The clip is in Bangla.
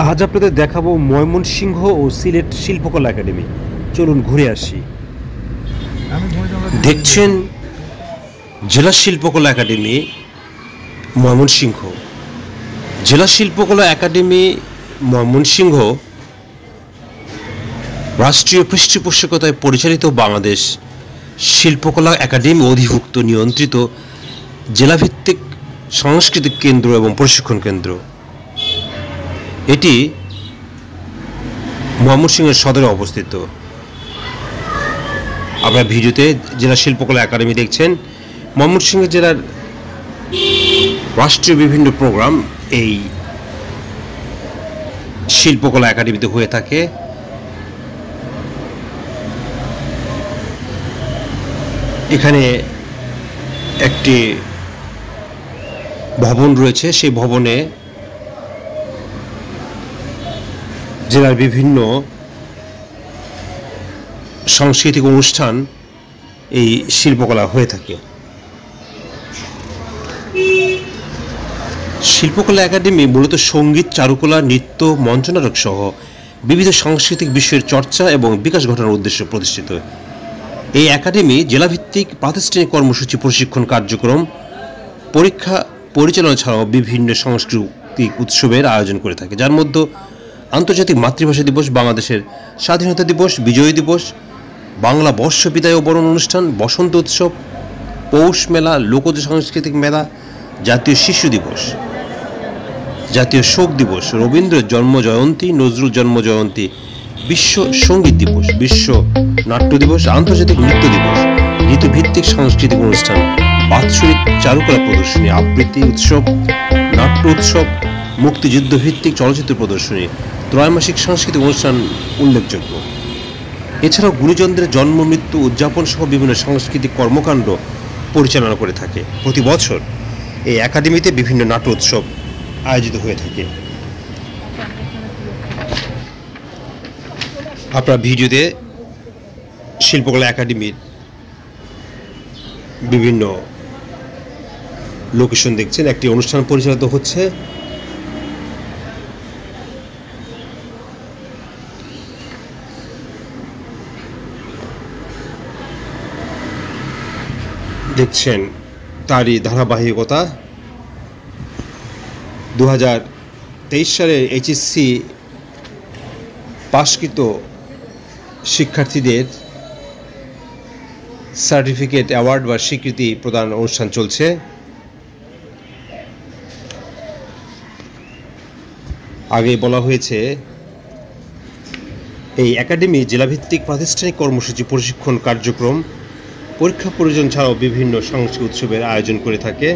আজ আপনাদের দেখাবো ময়মনসিংহ ও সিলেট শিল্পকলা একাডেমি। চলুন ঘুরে আসি। দেখছেন জেলা শিল্পকলা একাডেমি ময়মনসিংহ। জেলা শিল্পকলা একাডেমি ময়মনসিংহ রাষ্ট্রীয় পৃষ্ঠপোষকতায় পরিচালিত বাংলাদেশ শিল্পকলা একাডেমি অধিভুক্ত নিয়ন্ত্রিত জেলাভিত্তিক সাংস্কৃতিক কেন্দ্র এবং প্রশিক্ষণ কেন্দ্র। এটি ময়মনসিংহের সদরে অবস্থিত। আপনারা ভিডিওতে জেলা শিল্পকলা একাডেমি দেখছেন। ময়মনসিংহ জেলার রাষ্ট্রীয় বিভিন্ন প্রোগ্রাম এই শিল্পকলা একাডেমিতে হয়ে থাকে। এখানে একটি ভবন রয়েছে, সেই ভবনে জেলার বিভিন্ন সাংস্কৃতিক অনুষ্ঠান এই শিল্পকলা হয়ে থাকে। শিল্পকলা একাডেমি মূলত সঙ্গীত, চারুকলা, নৃত্য, মঞ্চনাটক সহ বিবিধ সাংস্কৃতিক বিষয়ের চর্চা এবং বিকাশ ঘটানোর উদ্দেশ্যে প্রতিষ্ঠিত। এই একাডেমি জেলাভিত্তিক প্রাতিষ্ঠানিক কর্মসূচি, প্রশিক্ষণ কার্যক্রম, পরীক্ষা পরিচালনা ছাড়াও বিভিন্ন সাংস্কৃতিক উৎসবের আয়োজন করে থাকে, যার মধ্যে আন্তর্জাতিক মাতৃভাষা দিবস, বাংলাদেশের স্বাধীনতা দিবস, বিজয় দিবস, বাংলা বর্ষ বিদায় ও বরণ অনুষ্ঠান, বসন্ত উৎসব, পৌষ মেলা, লোকজ সাংস্কৃতিক মেলা, জাতীয় শিশু দিবস, জাতীয় শোক দিবস, রবীন্দ্র জন্ম জয়ন্তী, নজরুল জন্ম জয়ন্তী, বিশ্ব সঙ্গীত দিবস, বিশ্ব নাট্য দিবস, আন্তর্জাতিক নৃত্য দিবস, ঋতুভিত্তিক সাংস্কৃতিক অনুষ্ঠান, বাৎসরিক চারুকলা প্রদর্শনী, আবৃত্তি উৎসব, নাট্য উৎসব, মুক্তিযুদ্ধ ভিত্তিক চলচ্চিত্র প্রদর্শনী, ত্রৈমাসিক সাংস্কৃতিক অনুষ্ঠান উল্লেখযোগ্য। এছাড়াও গুরুজনদের জন্ম মৃত্যু উদযাপন সহ বিভিন্ন সাংস্কৃতিক কর্মকাণ্ড পরিচালনা করে থাকে। প্রতি বছর এই একাডেমিতে বিভিন্ন নাট্য উৎসব আয়োজিত হয়ে থাকে। আপনারা ভিডিওতে শিল্পকলা একাডেমির বিভিন্ন লোকেশন দেখছেন। একটি অনুষ্ঠান পরিচালিত হচ্ছে। দেখছেন তারই ধারাবাহিকতা। 2023 সালে এইচএসসি পাশকৃত শিক্ষার্থীদের সার্টিফিকেট, অ্যাওয়ার্ড বা স্বীকৃতি প্রদান অনুষ্ঠান চলছে। আগে বলা হয়েছে এই একাডেমি জেলাভিত্তিক প্রাতিষ্ঠানিক কর্মসূচি, প্রশিক্ষণ কার্যক্রম, পরীক্ষা পরিচালনা ছাড়াও বিভিন্ন সাংস্কৃতিক উৎসবের আয়োজন করে থাকে।